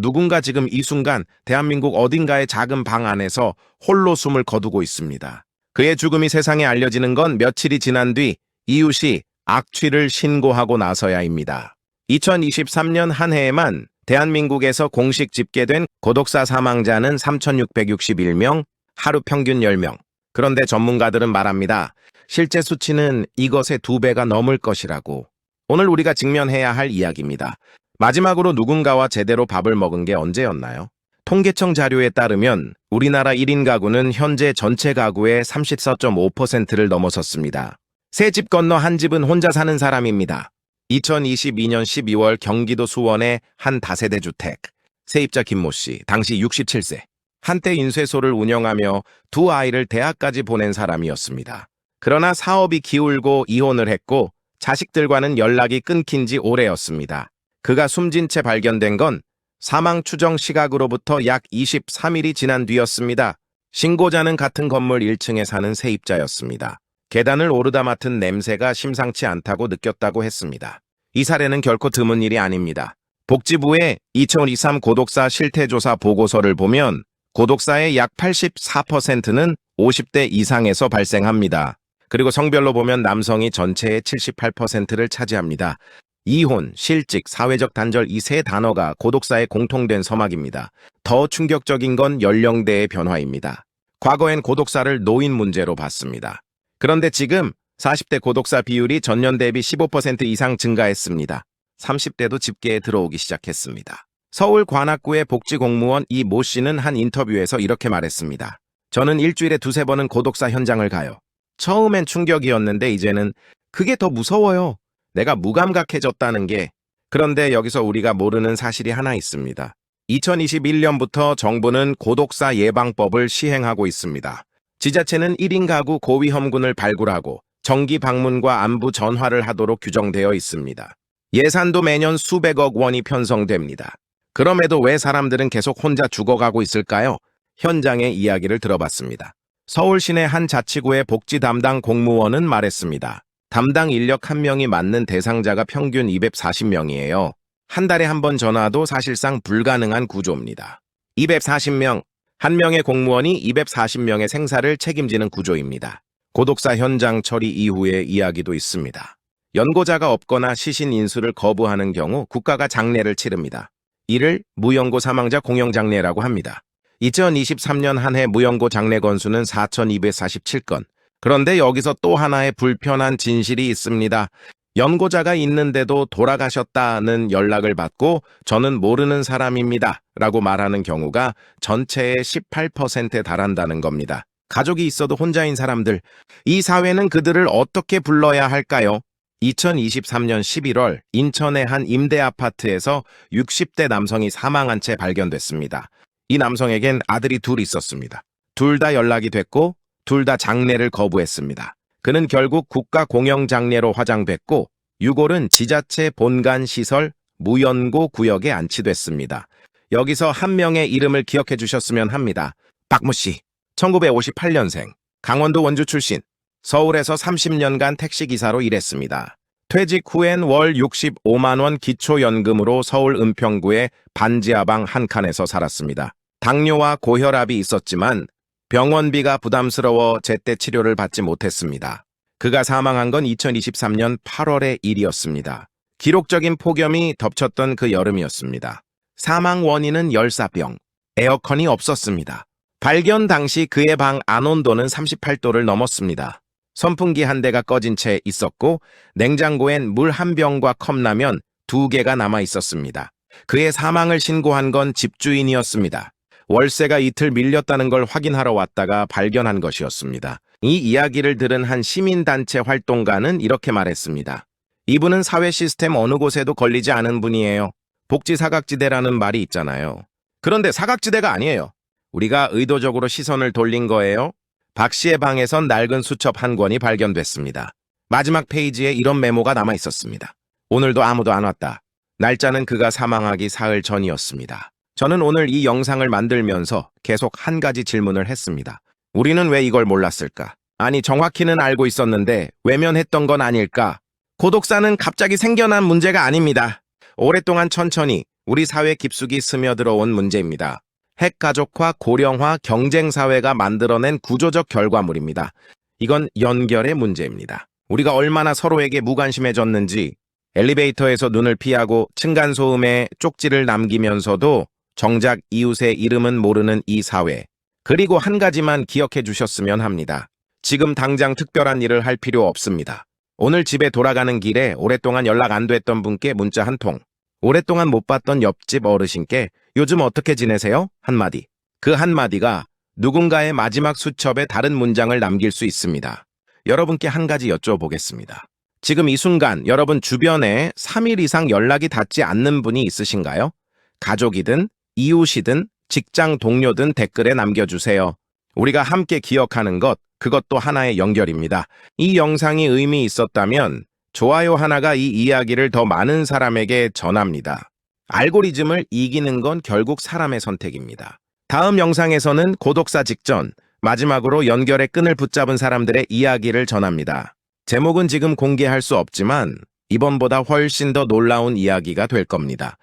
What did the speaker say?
누군가 지금 이 순간 대한민국 어딘가의 작은 방 안에서 홀로 숨을 거두고 있습니다. 그의 죽음이 세상에 알려지는 건 며칠이 지난 뒤 이웃이 악취를 신고하고 나서야입니다. 2023년 한 해에만 대한민국에서 공식 집계된 고독사 사망자는 3,661명, 하루 평균 10명. 그런데 전문가들은 말합니다. 실제 수치는 이것의 2배가 넘을 것이라고. 오늘 우리가 직면해야 할 이야기입니다. 마지막으로 누군가와 제대로 밥을 먹은 게 언제였나요? 통계청 자료에 따르면 우리나라 1인 가구는 현재 전체 가구의 34.5%를 넘어섰습니다. 세 집 건너 한 집은 혼자 사는 사람입니다. 2022년 12월 경기도 수원의 한 다세대 주택. 세입자 김모 씨, 당시 67세. 한때 인쇄소를 운영하며 2아이를 대학까지 보낸 사람이었습니다. 그러나 사업이 기울고 이혼을 했고 자식들과는 연락이 끊긴 지 오래였습니다. 그가 숨진 채 발견된 건 사망 추정 시각으로부터 약 23일이 지난 뒤였습니다. 신고자는 같은 건물 1층에 사는 세입자였습니다. 계단을 오르다 맡은 냄새가 심상치 않다고 느꼈다고 했습니다. 이 사례는 결코 드문 일이 아닙니다. 복지부의 2023 고독사 실태조사 보고서를 보면 고독사의 약 84%는 50대 이상에서 발생합니다. 그리고 성별로 보면 남성이 전체의 78%를 차지합니다. 이혼, 실직, 사회적 단절 이 세 단어가 고독사의 공통된 서막입니다. 더 충격적인 건 연령대의 변화입니다. 과거엔 고독사를 노인 문제로 봤습니다. 그런데 지금 40대 고독사 비율이 전년 대비 15% 이상 증가했습니다. 30대도 집계에 들어오기 시작했습니다. 서울 관악구의 복지공무원 이 모 씨는 한 인터뷰에서 이렇게 말했습니다. 저는 일주일에 2~3번은 고독사 현장을 가요. 처음엔 충격이었는데 이제는 그게 더 무서워요. 내가 무감각해졌다는 게. 그런데 여기서 우리가 모르는 사실이 하나 있습니다. 2021년부터 정부는 고독사 예방법을 시행하고 있습니다. 지자체는 1인 가구 고위험군을 발굴하고 정기 방문과 안부 전화를 하도록 규정되어 있습니다. 예산도 매년 수백억 원이 편성됩니다. 그럼에도 왜 사람들은 계속 혼자 죽어가고 있을까요? 현장의 이야기를 들어봤습니다. 서울 시내 한 자치구의 복지 담당 공무원은 말했습니다. 담당 인력 1명이 맡는 대상자가 평균 240명이에요. 한 달에 한 번 전화도 사실상 불가능한 구조입니다. 240명, 한 명의 공무원이 240명의 생사를 책임지는 구조입니다. 고독사 현장 처리 이후의 이야기도 있습니다. 연고자가 없거나 시신 인수를 거부하는 경우 국가가 장례를 치릅니다. 이를 무연고 사망자 공영장례라고 합니다. 2023년 한 해 무연고 장례 건수는 4,247건. 그런데 여기서 또 하나의 불편한 진실이 있습니다. 연고자가 있는데도 돌아가셨다는 연락을 받고 저는 모르는 사람입니다 라고 말하는 경우가 전체의 18%에 달한다는 겁니다. 가족이 있어도 혼자인 사람들, 이 사회는 그들을 어떻게 불러야 할까요? 2023년 11월 인천의 한 임대 아파트에서 60대 남성이 사망한 채 발견됐습니다. 이 남성에겐 아들이 둘 있었습니다. 둘 다 연락이 됐고 둘 다 장례를 거부했습니다. 그는 결국 국가 공영장례로 화장됐고 유골은 지자체 본관 시설 무연고 구역에 안치됐습니다. 여기서 한 명의 이름을 기억해 주셨으면 합니다. 박모 씨, 1958년생, 강원도 원주 출신, 서울에서 30년간 택시기사로 일했습니다. 퇴직 후엔 월 65만 원 기초연금으로 서울 은평구의 반지하방 한 칸에서 살았습니다. 당뇨와 고혈압이 있었지만 병원비가 부담스러워 제때 치료를 받지 못했습니다. 그가 사망한 건 2023년 8월의 일이었습니다. 기록적인 폭염이 덮쳤던 그 여름이었습니다. 사망 원인은 열사병, 에어컨이 없었습니다. 발견 당시 그의 방 안온도는 38도를 넘었습니다. 선풍기 한 대가 꺼진 채 있었고 냉장고엔 물 한 병과 컵라면 2개가 남아 있었습니다. 그의 사망을 신고한 건 집주인이었습니다. 월세가 이틀 밀렸다는 걸 확인하러 왔다가 발견한 것이었습니다. 이 이야기를 들은 한 시민단체 활동가는 이렇게 말했습니다. 이분은 사회 시스템 어느 곳에도 걸리지 않은 분이에요. 복지 사각지대라는 말이 있잖아요. 그런데 사각지대가 아니에요. 우리가 의도적으로 시선을 돌린 거예요. 박 씨의 방에선 낡은 수첩 한 권이 발견됐습니다. 마지막 페이지에 이런 메모가 남아 있었습니다. 오늘도 아무도 안 왔다. 날짜는 그가 사망하기 사흘 전이었습니다. 저는 오늘 이 영상을 만들면서 계속 한 가지 질문을 했습니다. 우리는 왜 이걸 몰랐을까? 아니, 정확히는 알고 있었는데 외면했던 건 아닐까? 고독사는 갑자기 생겨난 문제가 아닙니다. 오랫동안 천천히 우리 사회 깊숙이 스며들어온 문제입니다. 핵가족화, 고령화, 경쟁사회가 만들어낸 구조적 결과물입니다. 이건 연결의 문제입니다. 우리가 얼마나 서로에게 무관심해졌는지 엘리베이터에서 눈을 피하고 층간소음에 쪽지를 남기면서도 정작 이웃의 이름은 모르는 이 사회. 그리고 한 가지만 기억해 주셨으면 합니다. 지금 당장 특별한 일을 할 필요 없습니다. 오늘 집에 돌아가는 길에 오랫동안 연락 안 됐던 분께 문자 한 통. 오랫동안 못 봤던 옆집 어르신께 요즘 어떻게 지내세요? 한마디. 그 한마디가 누군가의 마지막 수첩에 다른 문장을 남길 수 있습니다. 여러분께 한 가지 여쭤보겠습니다. 지금 이 순간 여러분 주변에 3일 이상 연락이 닿지 않는 분이 있으신가요? 가족이든 이웃이든 직장 동료든 댓글에 남겨주세요. 우리가 함께 기억하는 것, 그것도 하나의 연결입니다. 이 영상이 의미 있었다면 좋아요 하나가 이 이야기를 더 많은 사람에게 전합니다. 알고리즘을 이기는 건 결국 사람의 선택입니다. 다음 영상에서는 고독사 직전, 마지막으로 연결의 끈을 붙잡은 사람들의 이야기를 전합니다. 제목은 지금 공개할 수 없지만 이번보다 훨씬 더 놀라운 이야기가 될 겁니다.